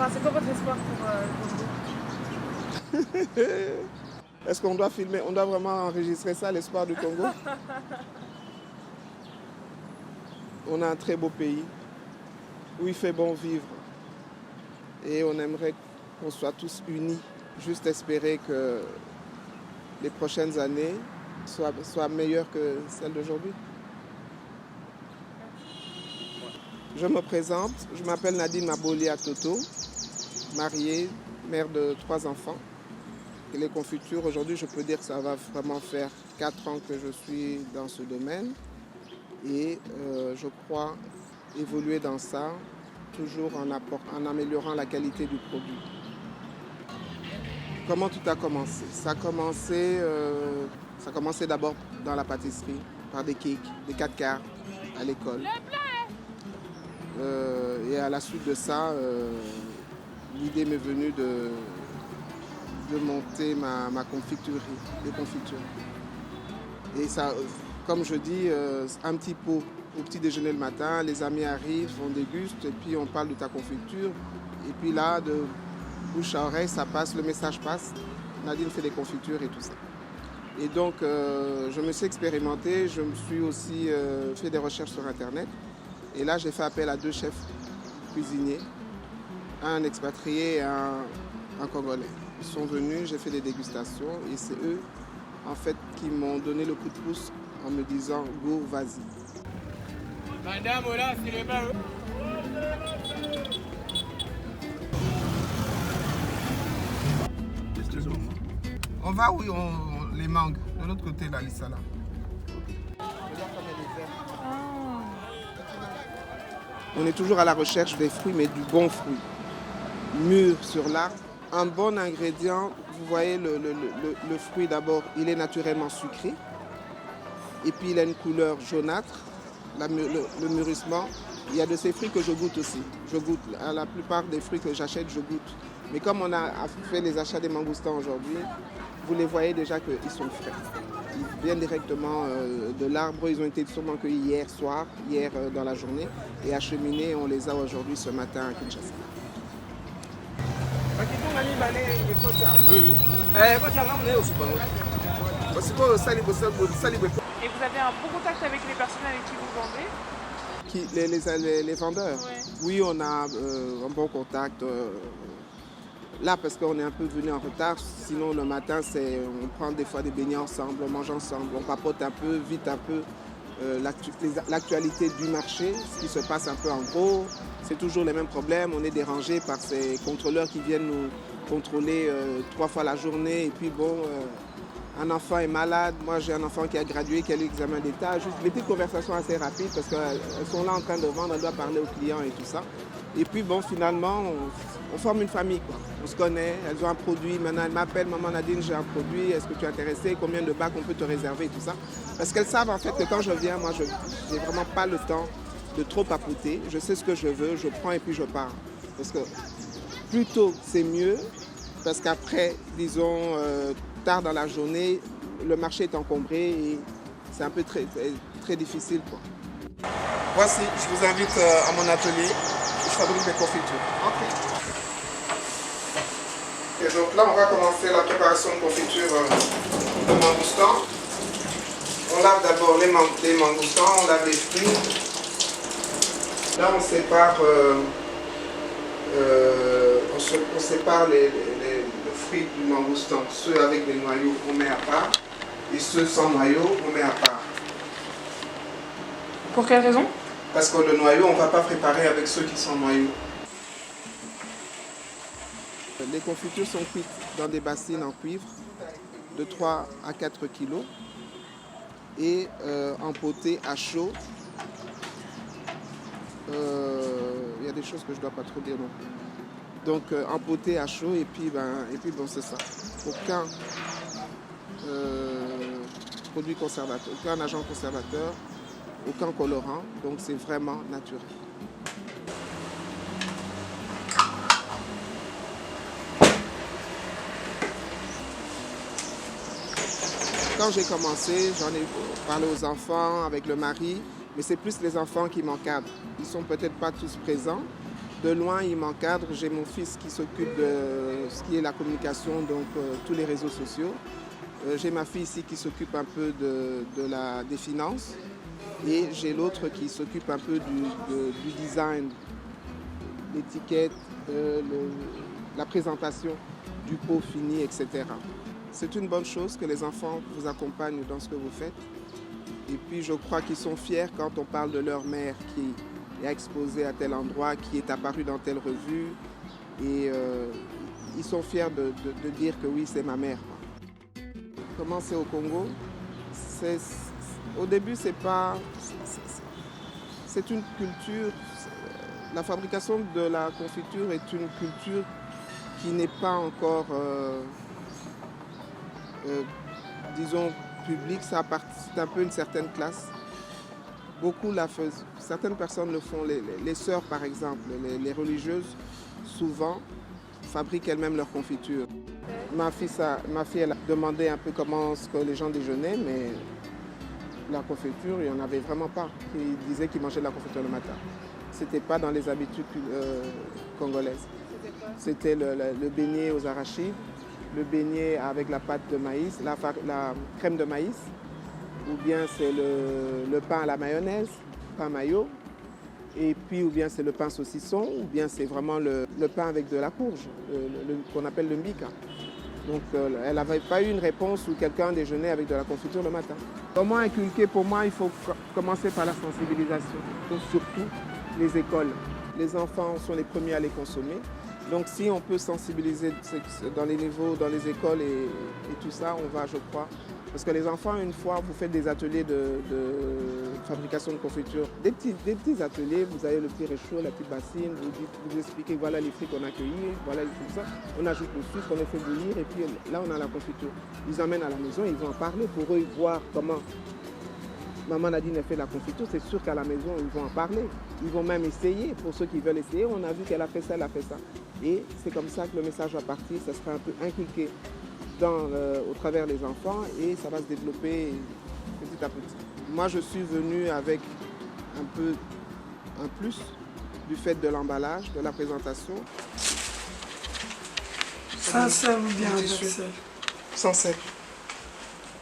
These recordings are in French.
Enfin, c'est quoi votre espoir pour le Congo? Est-ce qu'on doit filmer, on doit vraiment enregistrer ça, l'espoir du Congo? On a un très beau pays où il fait bon vivre. Et on aimerait qu'on soit tous unis. Juste espérer que les prochaines années soient meilleures que celles d'aujourd'hui. Je me présente, je m'appelle Nadine Maboli Atoto, mariée, mère de 3 enfants. Et les confitures, aujourd'hui, je peux dire que ça va vraiment faire 4 ans que je suis dans ce domaine. Et je crois évoluer dans ça, toujours en améliorant la qualité du produit. Comment tout a commencé? Ça a commencé d'abord dans la pâtisserie, par des cakes, des 4 quarts à l'école. Et à la suite de ça, l'idée m'est venue de monter ma confiturerie, des confitures. Et ça, comme je dis, un petit pot au petit déjeuner le matin, les amis arrivent, on déguste, et puis on parle de ta confiture. Et puis là, de bouche à oreille, ça passe, le message passe. Nadine fait des confitures et tout ça. Et donc, je me suis expérimentée, je me suis aussi fait des recherches sur Internet. Et là, j'ai fait appel à 2 chefs cuisiniers, un expatrié et un Congolais. Ils sont venus, j'ai fait des dégustations et c'est eux, en fait, qui m'ont donné le coup de pouce en me disant « Go, vas-y ». Madame, voilà, c'est les mains. On va où les mangues, de l'autre côté là, les salades. On est toujours à la recherche des fruits, mais du bon fruit. Mûr sur l'arbre. Un bon ingrédient, vous voyez le fruit d'abord, il est naturellement sucré. Et puis il a une couleur jaunâtre, le mûrissement. Il y a de ces fruits que je goûte aussi. Je goûte. À la plupart des fruits que j'achète, je goûte. Mais comme on a fait les achats des mangoustans aujourd'hui, vous les voyez déjà qu'ils sont frais. Ils viennent directement de l'arbre. Ils ont été sûrement cueillis hier soir, hier dans la journée, et acheminés. On les a aujourd'hui ce matin à Kinshasa. Oui, oui. Et vous avez un bon contact avec les personnes avec qui vous vendez? Les vendeurs? Ouais. Oui, on a un bon contact. Là, parce qu'on est un peu venu en retard, sinon le matin, on prend des fois des beignets ensemble, on mange ensemble, on papote un peu, vite un peu l'actualité du marché, ce qui se passe un peu en gros. C'est toujours les mêmes problèmes, on est dérangé par ces contrôleurs qui viennent nous contrôler 3 fois la journée. Et puis bon, un enfant est malade, moi j'ai un enfant qui a gradué, qui a eu l'examen d'État. Juste des petites conversations assez rapides parce qu'elles sont là en train de vendre, elles doivent parler aux clients et tout ça. Et puis bon, finalement, on forme une famille, quoi. On se connaît, elles ont un produit. Maintenant, elles m'appellent, maman Nadine, j'ai un produit, est-ce que tu es intéressée? Combien de bacs on peut te réserver et tout ça? Parce qu'elles savent en fait que quand je viens, moi, je n'ai vraiment pas le temps de trop papoter. Je sais ce que je veux, je prends et puis je pars. Parce que plus tôt, c'est mieux. Parce qu'après, disons, tard dans la journée, le marché est encombré et c'est un peu très difficile, quoi. Voici, je vous invite à mon atelier. Je fabrique des confitures. Okay. Et donc là, on va commencer la préparation de confiture de mangoustan. On lave d'abord les mangoustans, on lave les fruits. Là, on sépare, on sépare les fruits du mangoustan. Ceux avec des noyaux, on met à part. Et ceux sans noyaux, on met à part. Pour quelle raison? Parce que le noyau, on ne va pas préparer avec ceux qui sont noyaux. Les confitures sont cuites dans des bassines en cuivre de 3 à 4 kg et empotées à chaud. Il y a des choses que je ne dois pas trop dire non plus. Donc empotées à chaud et puis bon, c'est ça. Aucun produit conservateur, aucun agent conservateur, aucun colorant, donc c'est vraiment naturel. Quand j'ai commencé, j'en ai parlé aux enfants, avec le mari, mais c'est plus les enfants qui m'encadrent. Ils ne sont peut-être pas tous présents, De loin, il m'encadre. J'ai mon fils qui s'occupe de ce qui est la communication, donc tous les réseaux sociaux. J'ai ma fille ici qui s'occupe un peu des finances. Et j'ai l'autre qui s'occupe un peu du design, l'étiquette, la présentation du pot fini, etc. C'est une bonne chose que les enfants vous accompagnent dans ce que vous faites. Et puis je crois qu'ils sont fiers quand on parle de leur mère qui est exposée à tel endroit, qui est apparue dans telle revue. Et ils sont fiers de dire que oui, c'est ma mère. Comment c'est au Congo? Au début, c'est une culture. La fabrication de la confiture est une culture qui n'est pas encore, disons, publique. C'est un peu une certaine classe. Beaucoup la font. Certaines personnes le font. Les sœurs, par exemple, les religieuses, souvent, fabriquent elles-mêmes leur confiture. Ma fille, elle a demandé un peu comment que les gens déjeunaient, mais la confiture, il n'y en avait vraiment pas. Ils disaient qu'ils mangeaient de la confiture le matin. Ce n'était pas dans les habitudes congolaises. C'était le beignet aux arachides, le beignet avec la pâte de maïs, la crème de maïs, ou bien c'est le pain à la mayonnaise, pain mayo, et puis ou bien c'est le pain saucisson, ou bien c'est vraiment le pain avec de la courge, qu'on appelle le mbika. Donc elle n'avait pas eu une réponse où quelqu'un déjeunait avec de la confiture le matin. Comment inculquer? Pour moi, il faut commencer par la sensibilisation, donc surtout les écoles. Les enfants sont les premiers à les consommer. Donc si on peut sensibiliser dans les niveaux, dans les écoles et tout ça, on va, je crois. Parce que les enfants, une fois, vous faites des ateliers de fabrication de confiture, des petits ateliers, vous avez le petit réchaud, la petite bassine, vous expliquez voilà les fruits qu'on a cueillis, voilà les fruits, ça. On ajoute le sucre, on les fait bouillir et puis là on a la confiture. Ils emmènent à la maison, ils vont en parler pour eux voir comment maman Nadine a fait la confiture. C'est sûr qu'à la maison, ils vont en parler. Ils vont même essayer. Pour ceux qui veulent essayer, on a vu qu'elle a fait ça, elle a fait ça. Et c'est comme ça que le message va partir. Ça sera un peu inculqué au travers des enfants et ça va se développer petit à petit. Moi, je suis venue avec un plus du fait de l'emballage, de la présentation. Sans sel ou bien avec sel? Sans sel.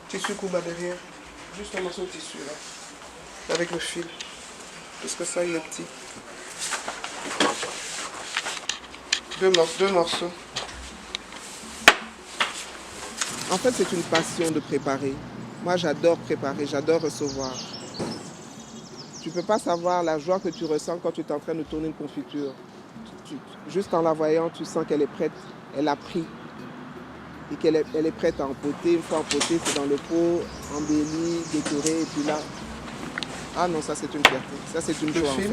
Tissu Kuba derrière. Juste un morceau de tissu là, avec le fil. Parce que ça, il est petit. Deux morceaux. En fait, c'est une passion de préparer. Moi, j'adore préparer, j'adore recevoir. Tu ne peux pas savoir la joie que tu ressens quand tu es en train de tourner une confiture. Juste en la voyant, tu sens qu'elle est prête, elle a pris. Et qu'elle est prête à empoter. Une fois empotée, c'est dans le pot, embelli, décoré, et puis là... Ah non, ça c'est une fierté. Ça c'est une joie. En fait.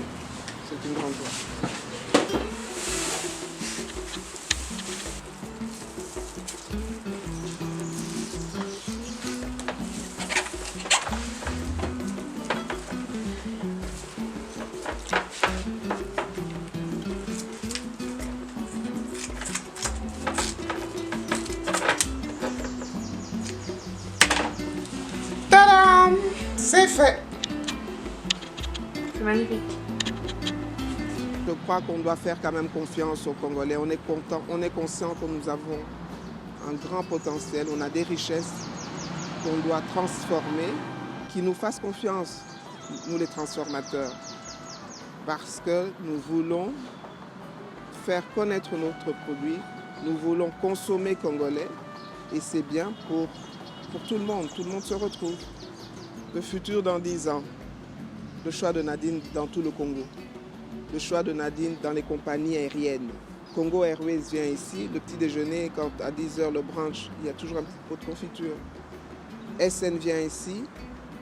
C'est une grande joie. C'est fait. C'est magnifique. Je crois qu'on doit faire quand même confiance aux Congolais. On est content, on est conscient que nous avons un grand potentiel, on a des richesses qu'on doit transformer, qui nous fassent confiance, nous les transformateurs. Parce que nous voulons faire connaître notre produit, nous voulons consommer congolais et c'est bien pour tout le monde se retrouve. Le futur dans 10 ans, le choix de Nadine dans tout le Congo, le choix de Nadine dans les compagnies aériennes. Congo Airways vient ici, le petit déjeuner, quand à 10h le brunch, il y a toujours un petit pot de confiture. SN vient ici,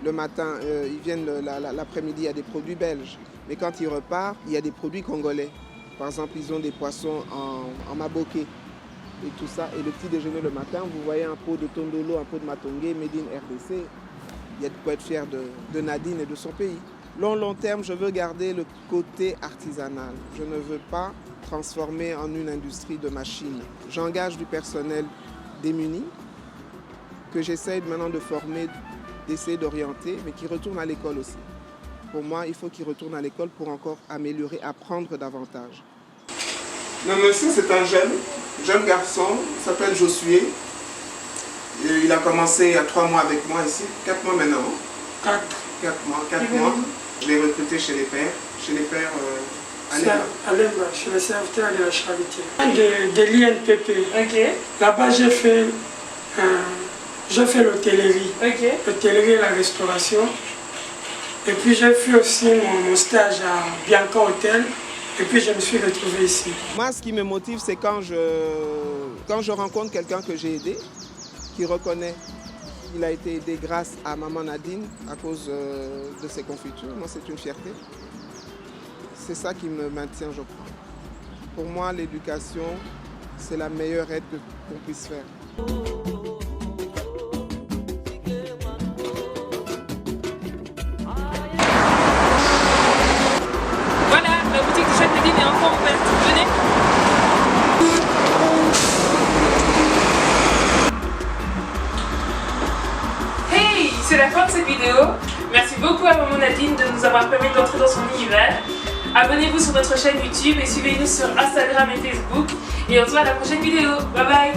le matin, ils viennent l'après-midi, il y a des produits belges. Mais quand ils repartent, il y a des produits congolais. Par exemple, ils ont des poissons en maboké et tout ça. Et le petit déjeuner le matin, vous voyez un pot de tondolo, un pot de matongé, made in RDC. Il y a de quoi être fier de Nadine et de son pays. Long terme, je veux garder le côté artisanal. Je ne veux pas transformer en une industrie de machines. J'engage du personnel démuni que j'essaye maintenant de former, d'essayer d'orienter, mais qui retourne à l'école aussi. Pour moi, il faut qu'ils retournent à l'école pour encore améliorer, apprendre davantage. Le monsieur, c'est un jeune garçon, il s'appelle Josué. Et il a commencé il y a 3 mois avec moi ici, 4 mois maintenant. 4 mois. Je l'ai recruté chez les pères. À Lemba, chez les serviteurs de la charité. De l'INPP. Ok. Là-bas, j'ai fait l'hôtellerie. Ok. L'hôtellerie et la restauration. Et puis j'ai fait aussi mon stage à Bianca Hotel. Et puis je me suis retrouvé ici. Moi, ce qui me motive, c'est quand je rencontre quelqu'un que j'ai aidé, qui reconnaît qu'il a été aidé grâce à maman Nadine à cause de ses confitures. Moi, c'est une fierté. C'est ça qui me maintient, je crois. Pour moi, l'éducation, c'est la meilleure aide qu'on puisse faire. Voilà, la boutique du chef Nadine est encore ouverte. Venez. Hey, c'est la fin de cette vidéo. Merci beaucoup à maman Nadine de nous avoir permis d'entrer dans son univers. Abonnez-vous sur notre chaîne YouTube et suivez-nous sur Instagram et Facebook. Et on se voit à la prochaine vidéo. Bye bye.